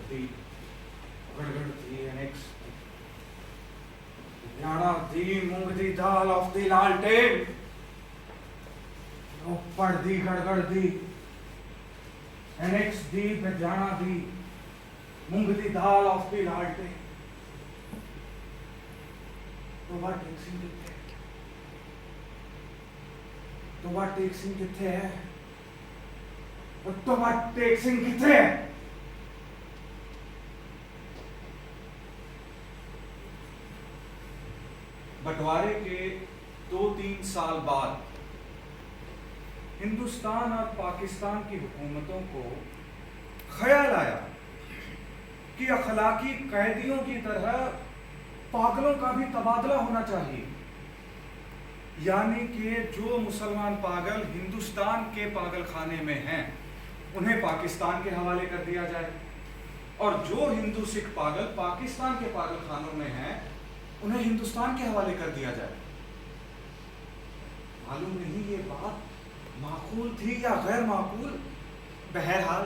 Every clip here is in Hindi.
थी, गड़गड़ थी, एनेक्स थी, लुधियाना थी, मूंग दी दाल ऑफ दी लालटेन, ऊपर दी, गड़गड़ दी, एनेक्स दी, लुधियाना दी, मूंग दी दाल ऑफ दी लालटेन। तो टैक्सी कितने, तो टैक्सी कितने है, तो टैक्सी कितने है। बंटवारे के 2-3 साल बाद हिंदुस्तान और पाकिस्तान की हुकूमतों को ख्याल आया कि अखलाकी कैदियों की तरह पागलों का भी तबादला होना चाहिए, यानी कि जो मुसलमान पागल हिंदुस्तान के पागल खाने में हैं उन्हें पाकिस्तान के हवाले कर दिया जाए, और जो हिंदू सिख पागल पाकिस्तान के पागल खानों में हैं उन्हें हिंदुस्तान के हवाले कर दिया जाए। मालूम नहीं ये बात माकूल थी या गैर माकूल, बहरहाल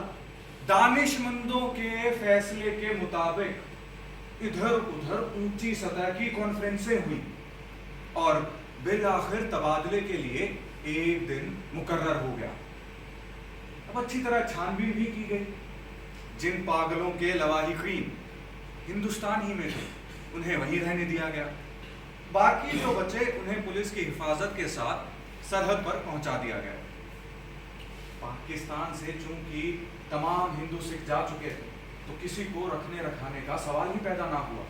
दानिशमंदों के फैसले के मुताबिक इधर उधर ऊंची सतह की कॉन्फ्रेंसें हुई और बिल आखिर तबादले के लिए एक दिन मुकर्रर हो गया। अब अच्छी तरह छानबीन भी की गई। जिन पागलों के लवाहिकीन हिंदुस्तान ही में थे उन्हें वहीं रहने दिया गया, बाकी जो बचे उन्हें पुलिस की हिफाजत के साथ सरहद पर पहुंचा दिया गया। पाकिस्तान से चूंकि तमाम हिंदू सिख जा चुके थे तो किसी को रखने रखाने का सवाल ही पैदा ना हुआ।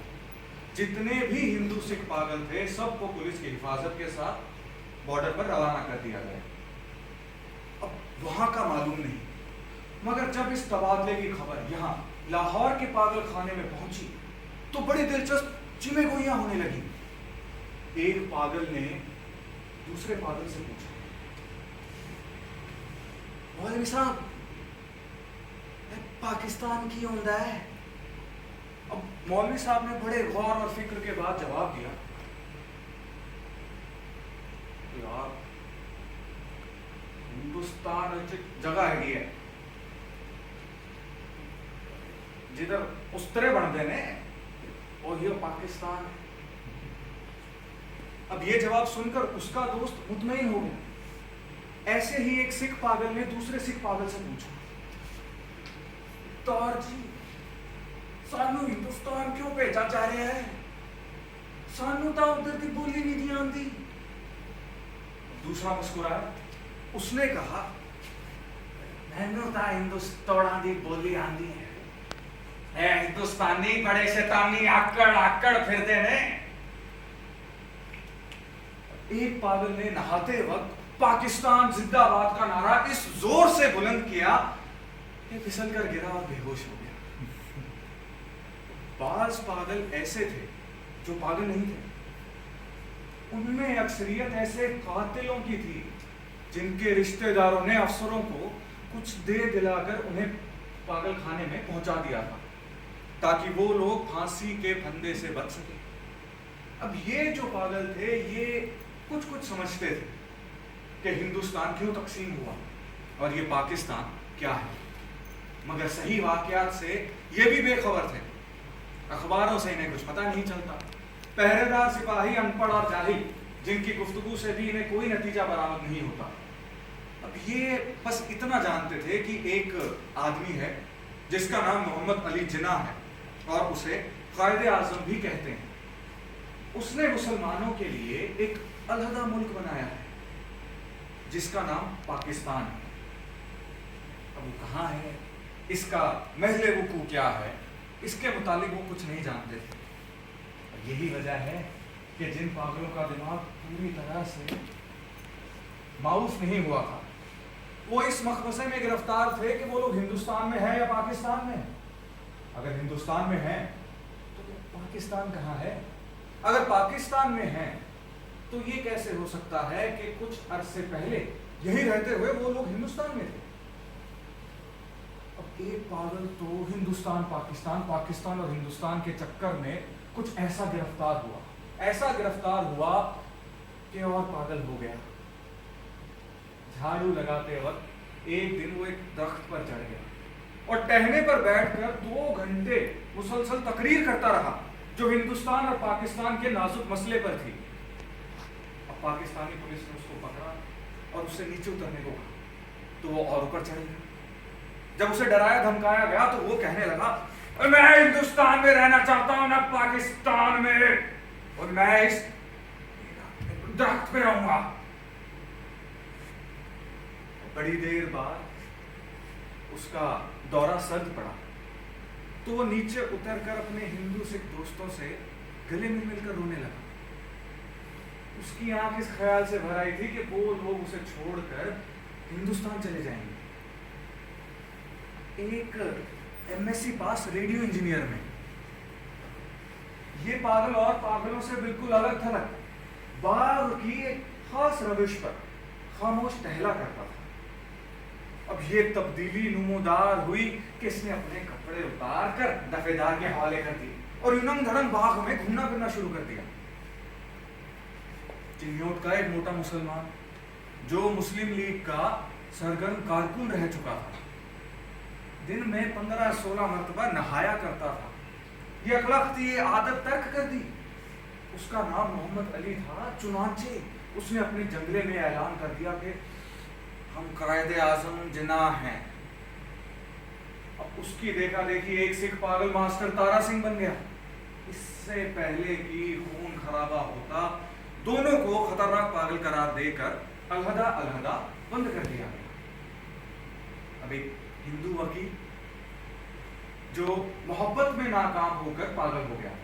जितने भी हिंदू सिख पागल थे सबको पुलिस की हिफाजत के साथ बॉर्डर पर रवाना कर दिया गया। अब वहां का मालूम नहीं, मगर जब इस तबादले की खबर यहाँ लाहौर के पागल खाने में पहुंची तो बड़ी दिलचस्प चिमे गोइयां होने लगी। एक पागल ने दूसरे पागल से पूछा, मौलवी साहब पाकिस्तान की होंदा है। अब मौलवी साहब ने बड़े गौर और फिक्र के बाद जवाब दिया, यार हिंदुस्तान जगह है जिधर उस्तरे बनते ने और ये पाकिस्तान। अब ये जवाब सुनकर उसका दोस्त मुतमईन हो गया। ऐसे ही एक सिख पागल ने दूसरे सिख पागल से पूछा, तार जी सानू हिंदुस्तान क्यों भेजा जा रहा है, सानू तो उधर की बोली नहीं दी आती। दूसरा मुस्कुराया, उसने कहा, मैनू तो हिंदुस्तान की बोली आती है, हिंदुस्तानी बड़े शैतानी आकड़ आकड़ फिरते ने। एक पागल ने नहाते वक्त पाकिस्तान जिंदाबाद का नारा इस जोर से बुलंद किया कि फिसल कर गिरा और बेहोश हो गया। बाज पागल ऐसे थे जो पागल नहीं थे, उनमें अक्सरियत ऐसे कातिलों की थी जिनके रिश्तेदारों ने अफसरों को कुछ दे दिलाकर उन्हें पागल खाने में पहुंचा दिया था ताकि वो लोग फांसी के फंदे से बच सके। अब ये जो पागल थे ये कुछ कुछ समझते थे कि हिंदुस्तान क्यों तकसीम हुआ और ये पाकिस्तान क्या है, मगर सही वाकयात से ये भी बेखबर थे। अखबारों से इन्हें कुछ पता नहीं चलता। पहरेदार सिपाही अनपढ़ और जाहिल जिनकी गुफ्तगू से भी इन्हें कोई नतीजा बरामद नहीं होता। अब ये बस इतना जानते थे कि एक आदमी है जिसका नाम मोहम्मद अली जिन्ना है और उसे कायदे आजम भी कहते हैं। उसने मुसलमानों के लिए एक अलहदा मुल्क बनाया है जिसका नाम पाकिस्तान है। अब वो कहाँ है, इसका महले वकूअ क्या है, इसके मुतालिक वो कुछ नहीं जानते थे। और यही वजह है कि जिन पागलों का दिमाग पूरी तरह से माऊफ नहीं हुआ था वो इस मखमसे में गिरफ्तार थे कि वो लोग हिंदुस्तान में है या पाकिस्तान में। अगर हिंदुस्तान में है तो पाकिस्तान कहाँ है, अगर पाकिस्तान में है तो ये कैसे हो सकता है कि कुछ अरसे पहले यहीं रहते हुए वो लोग हिंदुस्तान में थे। अब एक पागल तो हिंदुस्तान पाकिस्तान पाकिस्तान और हिंदुस्तान के चक्कर में कुछ ऐसा गिरफ्तार हुआ कि और पागल हो गया। झाड़ू लगाते वक्त एक दिन वो एक दरख्त पर चढ़ गया और टहने पर बैठकर 2 घंटे मुसलसल तकरीर करता रहा जो हिंदुस्तान और पाकिस्तान के नाजुक मसले पर थी। अब पाकिस्तानी पुलिस ने उसको पकड़ा और उससे नीचे उतरने को कहा तो वो और ऊपर चढ़ गया। जब उसे डराया धमकाया गया तो वो कहने लगा, मैं हिंदुस्तान में रहना चाहता हूं, ना पाकिस्तान में, और मैं इस दरख्त पे रहूंगा। बड़ी देर बाद उसका दौरा सर्द पड़ा तो वो नीचे उतरकर अपने हिंदू सिख दोस्तों से गले मिल मिलकर रोने लगा। उसकी आंख इस ख्याल से भर आई थी कि वो लोग उसे छोड़कर हिंदुस्तान चले जाएंगे। एक एमएससी पास रेडियो इंजीनियर में ये पागल और पागलों से बिल्कुल अलग थलग बाग की एक खास रविश पर खामोश टहला करता था। अब ये तब्दीली नुमोदार हुई कि इसने अपने कपड़े उतार कर दफेदार के हवाले कर दिए और उनंग धड़ंग बाग में घूमना फिरना शुरू कर दिया। चिन्योट का एक मोटा मुसलमान जो मुस्लिम लीग का सरगर्म कारकुन रह चुका था, दिन में 15-16 मरतबा नहाया करता था। ये अखलाक थी, ये आदत तर्क कर दी। उसका नाम मोहम्मद अली था। चुनांचे उसने अपने जंगले में ऐलान कर दिया कि हम कायदे आजम जिन्नाह हैं। अब उसकी देखा देखी एक सिख पागल मास्टर तारा सिंह बन गया। इससे पहले कि खून खराबा होता, दोनों को खतरनाक पागल करार देकर अलहदा अलहदा बंद कर दिया गया। अब एक हिंदू वकील जो मोहब्बत में नाकाम होकर पागल हो गया,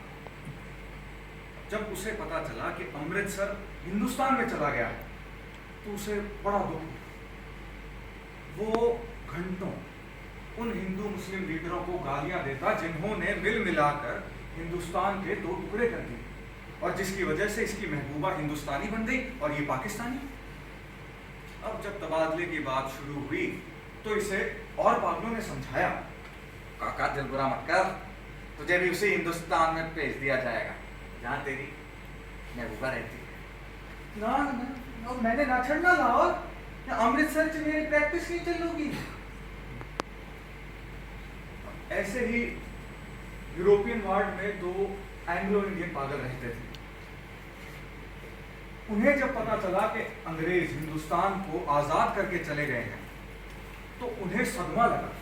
जब उसे पता चला कि अमृतसर हिंदुस्तान में चला गया तो उसे बड़ा दुख हुआ। वो घंटों उन हिंदू मुस्लिम लीडरों को गालियां देता जिन्होंने मिल मिलाकर हिंदुस्तान के 2 टुकड़े कर दिए और जिसकी वजह से इसकी महबूबा हिंदुस्तानी बन गई और ये पाकिस्तानी। अब जब तबादले की बात शुरू हुई तो इसे और पागलों ने समझाया, काका दिल बुरा मत कर, तुझे भी उसी हिंदुस्तान में भेज दिया जाएगा जहां तेरी महबूबा रहती है। ना ना मैंने ना छड़ना लाहौर, अमृतसर से मेरी प्रैक्टिस नहीं चलूगी। ऐसे ही यूरोपियन वार्ड में 2 एंग्लो इंडियन पागल रहते थे। उन्हें जब पता चला कि अंग्रेज हिंदुस्तान को आजाद करके चले गए हैं तो उन्हें सदमा लगा।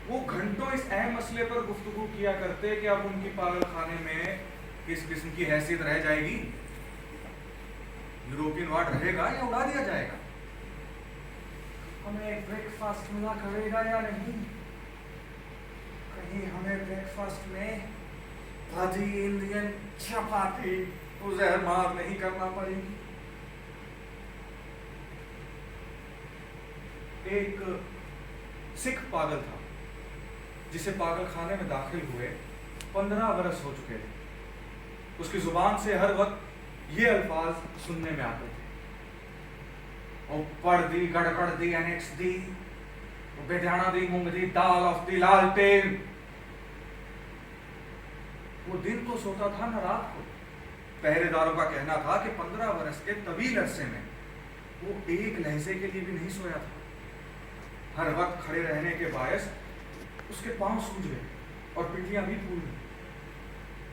वो घंटों इस अहम मसले पर गुफ्तगू किया करते कि अब उनकी पागल खाने में किस किस्म की हैसियत रह जाएगी, यूरोपियन वार्ड रहेगा या उड़ा दिया जाएगा, हमें ब्रेकफास्ट मिला करेगा या नहीं, कहीं हमें ब्रेकफास्ट में भाजी इंडियन चपाती तो जहर मार नहीं करना पड़ेगी। एक सिख पागल था जिसे पागल खाने में दाखिल हुए 15 बरस हो चुके थे। उसकी जुबान से हर वक्त ये अल्फाज सुनने में आते थे, पढ़ दी गड़गड़ दी एनेक्स दी, बेदाना दी मूंग दी दाल ऑफ दी लालटेन। वो दिन को सोता था न रात को। पहरेदारों का कहना था कि 15 बरस के तवील अरसे में वो एक लहजे के लिए भी नहीं सोया था। हर वक्त खड़े रहने के बायस उसके पांव सूज गए और पिटियां भी फूल गई,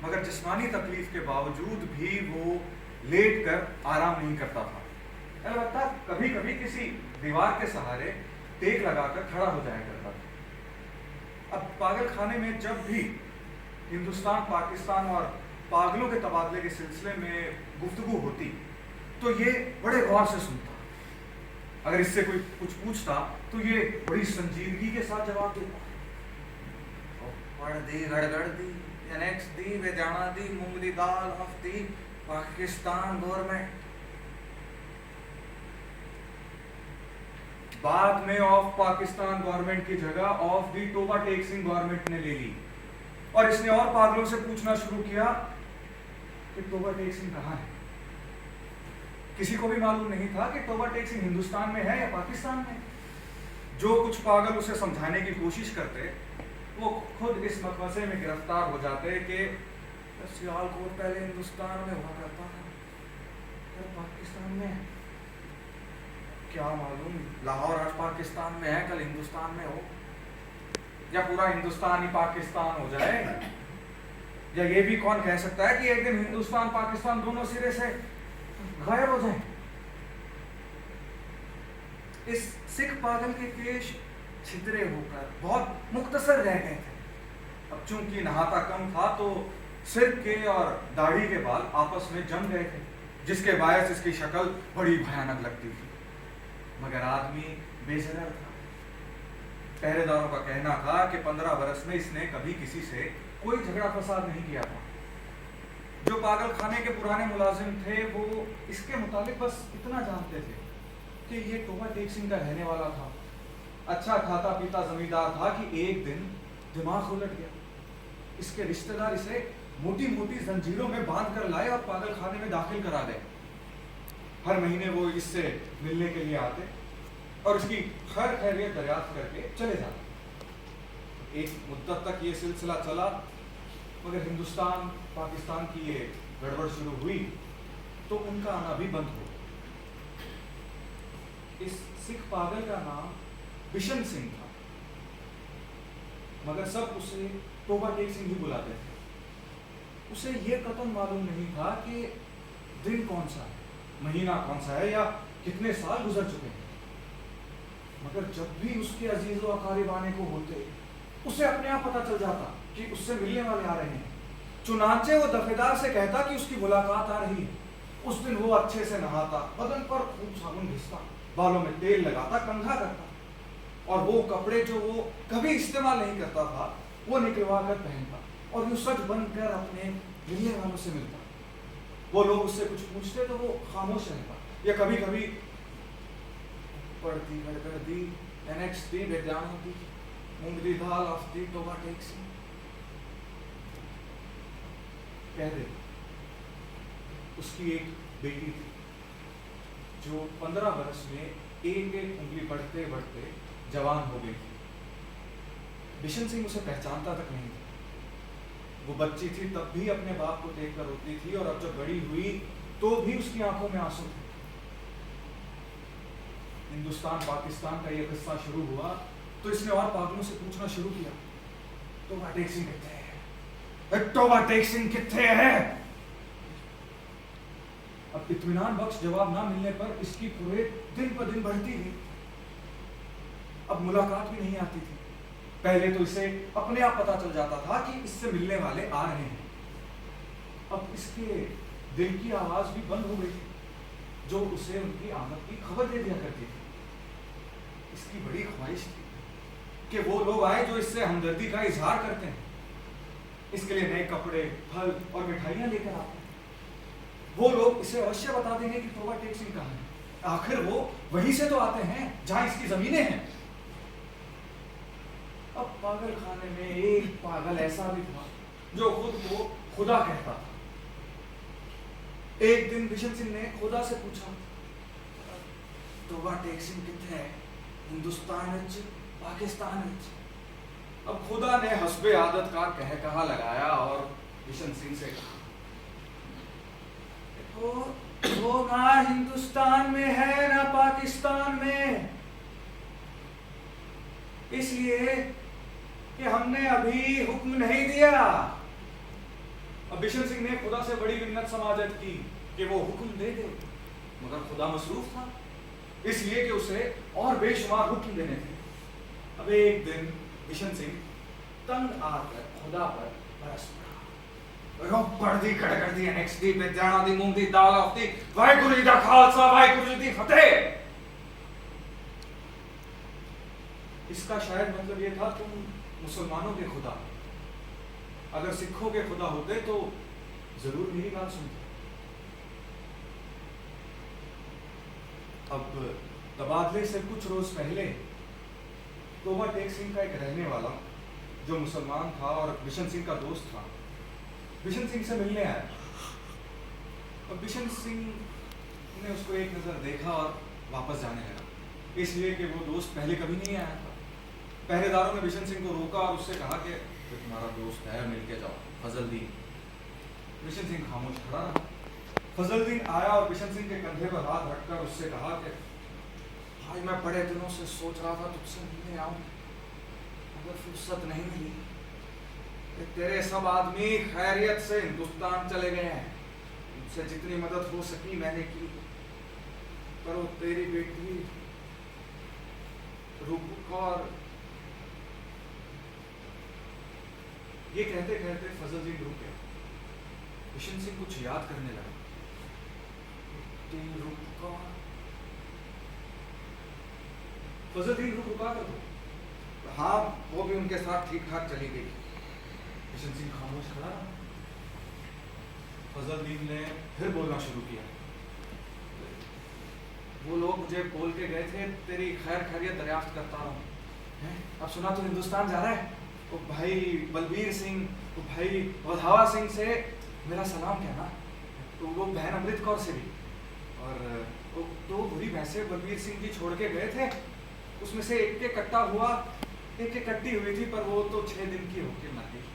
मगर जिस्मानी तकलीफ के बावजूद भी वो लेट कर आराम नहीं करता था। अलबत्ता कभी कभी किसी दीवार के सहारे टेक लगाकर खड़ा हो जाया करता था। अब पागल खाने में जब भी हिंदुस्तान पाकिस्तान और पागलों के तबादले के सिलसिले में गुफ्तगू होती तो ये बड़े गौर से सुनता। अगर इससे कोई कुछ पूछता तो ये बड़ी संजीदगी के साथ जवाब देता। पढ़ दी गड़गड़ दी एनेक्स दी बेदाना दी मूंग दी दाल ऑफ दी पाकिस्तान गवर्नमेंट। बाद में ऑफ पाकिस्तान गवर्नमेंट की जगह ऑफ दी टोबा टेक सिंह गवर्नमेंट ने ले ली और इसने और पागलों से पूछना शुरू किया कि टोबा टेक सिंह कहाँ है। किसी को भी मालूम नहीं था कि टोबा टेक सिंह हिंदुस्तान में है या पाकिस्तान में। जो कुछ पागल उसे समझाने की कोशिश करते वो खुद इस मकमसे में गिरफ्तार हो जाते कि सियालकोट पहले हिंदुस्तान में हुआ करता था, फिर पाकिस्तान में, क्या मालूम लाहौर आज पाकिस्तान में है कल हिंदुस्तान में हो। या पूरा हिंदुस्तान ही पाकिस्तान हो जाए? या ये भी कौन कह सकता है कि एक दिन हिंदुस्तान पाकिस्तान दोनों सिरे से गायब हो जाए? इस सिख पागल के केश छितरे होकर बहुत मुख्तसर रह गए थे। अब चूंकि नहाता कम था तो सिर के और दाढ़ी के बाल आपस में जम गए थे, जिसके बायस इसकी शक्ल बड़ी भयानक लगती थी। मगर आदमी बेजरर था। पहरेदारों का कहना था कि 15 बरस में इसने कभी किसी से कोई झगड़ा फसाद नहीं किया था। जो पागल खाने के पुराने मुलाजिम थे वो इसके मुताबिक बस इतना जानते थे कि ये टोबा टेक सिंह का रहने वाला था। अच्छा खाता पीता जमींदार था कि एक दिन दिमाग उलट गया। इसके रिश्तेदार इसे मोटी मोटी जंजीरों में बांध कर लाए और पागल खाने में दाखिल करा गए। हर महीने वो इससे मिलने के लिए आते और इसकी खैर खैरियत दरियाफ्त करके चले जाते। एक मुद्दत तक ये सिलसिला चला, मगर हिंदुस्तान पाकिस्तान की ये गड़बड़ शुरू हुई तो उनका आना भी बंद हो। इस सिख पागल का नाम बिशन सिंह था, मगर सब उसे टोबा टेक सिंह ही बुलाते थे। उसे ये कतन मालूम नहीं था कि दिन कौन सा है, महीना कौन सा है या कितने साल गुजर चुके हैं। मगर जब भी उसके अजीज व अकारिब आने को होते उसे अपने आप पता चल जाता कि उससे मिलने वाले आ रहे हैं। चुनांचे वो दफेदार से कहता कि उसकी मुलाकात आ रही है। उस दिन वो अच्छे से नहाता, बदन पर खूब साबुन घिसता, बालों में तेल लगाता, कंघा करता और वो कपड़े जो वो कभी इस्तेमाल नहीं करता था वो निकलवा कर पहनता और यूं सच बनकर अपने मिलने वालों से मिलता। वो लोग उससे कुछ पूछते तो वो खामोश रहता या कभी कभी पढ़ती गड़गड़ती एनएक्सटी बेदानती मूंगली दाल आफ्ती टोबा टेक सिंह कह दे। उसकी एक बेटी थी जो 15 बरस में एक एक उंगली बढ़ते बढ़ते जवान हो गई थी। बिशन सिंह उसे पहचानता तक नहीं था। वो बच्ची थी तब भी अपने बाप को देखकर रोती थी और अब जब बड़ी हुई तो भी उसकी आंखों में आंसू थे। हिंदुस्तान पाकिस्तान का ये किस्सा शुरू हुआ तो इसने और पागलों से पूछना शुरू किया, टोबा टेक सिंह किथे है? टोबा टेक सिंह किथे है? अब इत्मीनान बख्श जवाब ना मिलने पर इसकी कुरेद दिन पर दिन बढ़ती गई। अब मुलाकात भी नहीं आती थी। पहले तो इसे अपने आप पता चल जाता था कि इससे मिलने वाले आ रहे हैं। अब इसके दिल की आवाज भी बंद हो गई थी जो उसे उनकी आमद की खबर दे दिया करती थी। इसकी बड़ी ख्वाहिश थी कि वो लोग आए जो इससे हमदर्दी का इजहार करते हैं, इसके लिए नए कपड़े, फल और मिठाइयां लेकर आते हैं। वो लोग इसे अवश्य बता देंगे कि टोबा टेक सिंह कहाँ है। आखिर वो वहीं से तो आते हैं जहां इसकी जमीनें हैं। अब पागल खाने में एक पागल ऐसा भी था जो खुद को खुदा कहता था। एक दिन बिशन सिंह ने खुदा से पूछा, टोबा टेक सिंह किथे है? हिंदुस्तान विच, पाकिस्तान विच? अब खुदा ने हस्बे आदत का कहा लगाया और बिशन सिंह से कहा, वो ना हिंदुस्तान में है ना पाकिस्तान में, इसलिए कि हमने अभी हुक्म नहीं दिया। अब बिशन सिंह ने खुदा से बड़ी मिन्नत समाजत की कि वो हुक्म दे दे, मगर खुदा मसरूफ था इसलिए कि उसे और बेशुमार हुक्म देने थे। अब एक दिन बिशन सिंह तंग आकर खुदा पर बरस पड़ा। पढ़दी कड़कड़दी एनएक्सडी पे जाना दी मूंग दी दाल आफ्ती वाहिगुरू जी दा खालसा वाहिगुरू जी दी फतेह। इसका शायद मतलब ये था, तुम मुसलमानों के खुदा, अगर सिखों के खुदा होते तो जरूर मेरी बात सुनते। अब तबादले से कुछ रोज पहले टोबा टेक सिंह का एक रहने वाला जो मुसलमान था और बिशन सिंह का दोस्त था, बिशन सिंह से मिलने आया। और बिशन सिंह ने उसको एक नजर देखा और वापस जाने लगा, इसलिए कि वो दोस्त पहले कभी नहीं आया था। पहरेदारों ने बिशन सिंह को रोका और उससे कहा कि तुम्हारा दोस्त है, मिलके जाओ, फजलदीन। बिशन सिंह खामोश खड़ा रहा। फजलदीन आया और बिशन सिंह के कंधे पर हाथ रखकर उससे कहा कि भाई मैं बड़े दिनों से सोच रहा था तुझसे मिलने आऊं। मगर फुर्सत नहीं मिली। तेरे सब आदमी खैरियत से हिंदुस्तान चले गए हैं। मुझसे जितनी मदद हो सकी मैंने की, पर वो तेरी बेटी रूपकौर। ये कहते कहते फजलदीन रुक गया। किशन सिंह कुछ याद करने लगा। तेरी रूपकौर। फजलदीन रुका कर दो। हाँ, वो भी उनके साथ ठीक ठाक चली गई। किशन सिंह खामोश खड़ा रहा। फजलदीन ने फिर बोलना शुरू किया। वो लोग मुझे बोल के गए थे तेरी खैर खैरियत दरियाफ्त करता हूँ। अब सुना तो हिंदुस्तान जा रहा है। तो भाई बलबीर सिंह, तो भाई वधावा सिंह से मेरा सलाम कहना। तो वो बहन अमृत कौर से भी। और तो बुरी भैंसे बलबीर सिंह जी छोड़ के गए थे, उसमें से एक के कट्टा हुआ, एक के कट्टी हुई थी, पर वो तो 6 दिन की होके मर गई।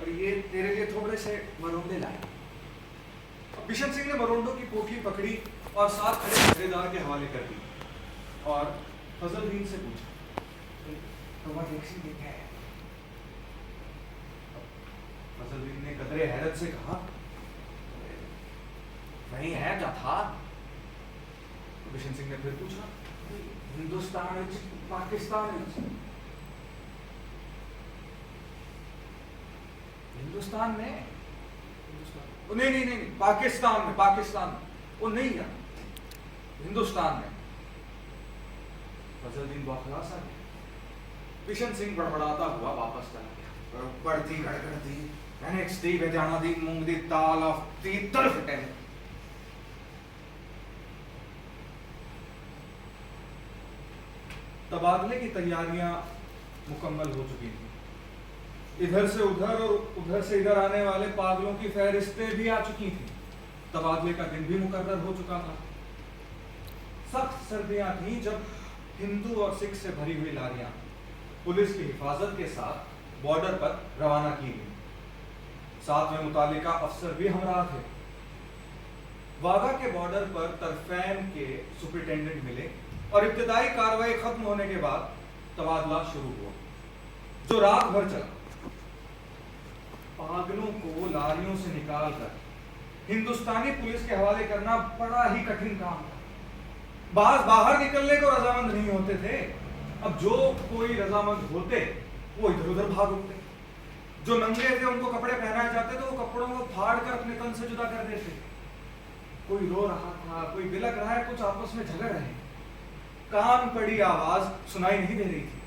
और ये तेरे लिए थोड़े से मरोंडे लाए। किशन सिंह ने मरोंडों की पोटली पकड़ी और साथ खड़े पहरेदार के हवाले कर दी और फजलदीन से पूछा, तो वह टैक्सी देखा है? फजलदीन ने कदरे हैरत से कहा, वही है क्या था? किशन सिंह ने फिर पूछा, हिंदुस्तान पाकिस्तान हिंदुस्तान में नहीं, पाकिस्तान में वो नहीं है, हिंदुस्तान में। फजलदीन बौखला सा गया। किशन सिंह बड़बड़ाता हुआ वापस चला गया। पढ़ती गड़गड़ती NXT बेजाना दी मूंग दी ताल ऑफ ती तरफ टे। तबादले की तैयारियां मुकम्मल हो चुकी थी। इधर से उधर और उधर से इधर आने वाले पागलों की फहरिस्तें भी आ चुकी थी। तबादले का दिन भी मुकर्रर हो चुका था। सख्त सर्दियां थी जब हिंदू और सिख से भरी हुई लारियां पुलिस की हिफाजत के साथ बॉर्डर पर रवाना की गई। साथ में मुतालिका अफसर भी हमरा थे। वाघा के बॉर्डर पर तरफैन के सुपरिटेंडेंट मिले और इब्तिदाई कार्रवाई खत्म होने के बाद तबादला शुरू हुआ, जो रात भर चला। पागलों को लारियों से निकालकर हिंदुस्तानी पुलिस के हवाले करना बड़ा ही कठिन काम था। बाहर निकलने को रजामंद नहीं होते थे। अब जो कोई रजामंद होते वो इधर उधर भाग उठते। जो नंगे थे उनको कपड़े पहनाए जाते तो वो कपड़ों को फाड़ कर अपने तन से जुदा कर देते। कोई रो रहा था, कोई बिलक रहा है, कुछ आपस में झगड़ रहे। कान पड़ी आवाज सुनाई नहीं दे रही थी।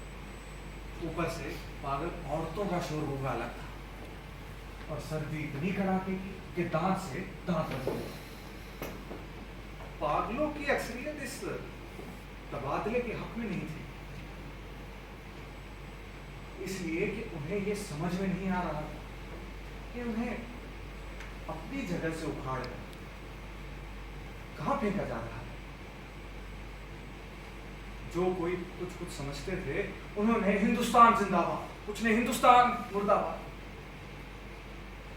ऊपर से पागल औरतों का शोर होगा अलग था और सर्दी इतनी कड़ाके की कि दांत से दांत बच गए। पागलों की अक्सरियत इस तबादले के हक में नहीं थी, इसलिए कि उन्हें यह समझ में नहीं आ रहा था कि उन्हें अपनी जगह से उखाड़ कर कहां फेंका जा रहा है। जो कोई कुछ समझते थे उन्होंने हिंदुस्तान जिंदाबाद, कुछ ने हिंदुस्तान मुर्दाबाद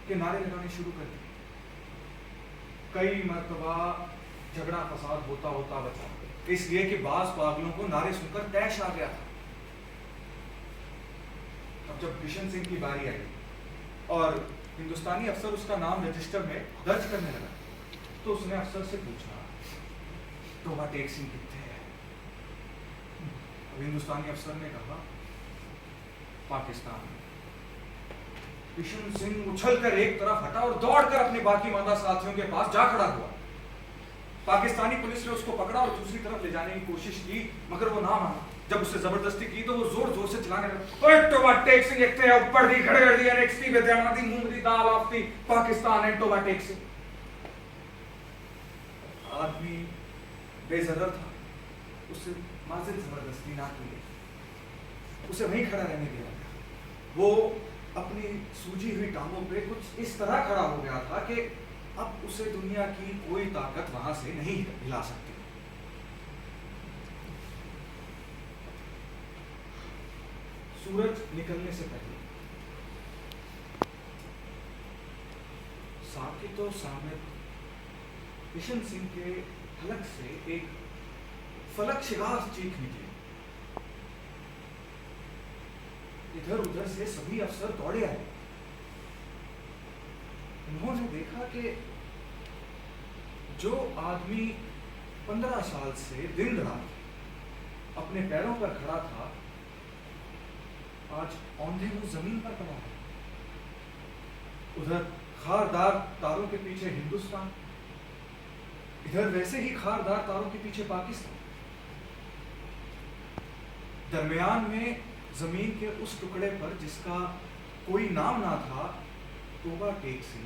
के नारे लगाने शुरू कर दिए। कई मर्तबा झगड़ा फसाद होता होता बचा, इसलिए कि बाज पागलों को नारे सुनकर तैश आ गया था। अब जब किशन सिंह की बारी आई और हिंदुस्तानी अफसर उसका नाम रजिस्टर में दर्ज करने लगा, तो उसने अफसर से पूछा, तो वह टेक सिंह कितने है? अब हिंदुस्तानी अफसर ने कहा, पाकिस्तान में। किशन सिंह उछलकर एक तरफ हटा और दौड़कर अपने बाकी मादा साथियों के पास जा खड़ा हुआ। पाकिस्तानी पुलिस ने उसको पकड़ा और दूसरी तरफ ले जाने की कोशिश की, मगर वो ना माना। जब उससे जबरदस्ती की तो वो जोर जोर से चिल्लाने लगा, ओए टोबा टेक सिंह एकते है ऊपर दी खड़गड़ दी NXT बेजाना दी मूंग दी दाल आफ्ती पाकिस्तान है टोबा टेक सिंह। आदमी बेजरर था, उससे माजिद जबरदस्ती ना की गई, उसे वहीं खड़ा रहने दिया। वो अपनी सूजी हुई टांगों पे कुछ इस तरह खड़ा हो गया था कि अब उसे दुनिया की कोई ताकत वहां से नहीं हिला सकती। सूरज निकलने से पहले साकित और सामित किशन सिंह के हलक से एक फलक शिगार चीख निकली। इधर उधर से सभी अफसर दौड़े आए। उन्होंने देखा कि जो आदमी 15 साल से दिन रात अपने पैरों पर खड़ा था, आज औंधे मुंह जमीन पर पड़ा है। उधर खारदार तारों के पीछे हिंदुस्तान, इधर वैसे ही खारदार तारों के पीछे पाकिस्तान। दरमियान में जमीन के उस टुकड़े पर जिसका कोई नाम ना था, तोबा टेक सी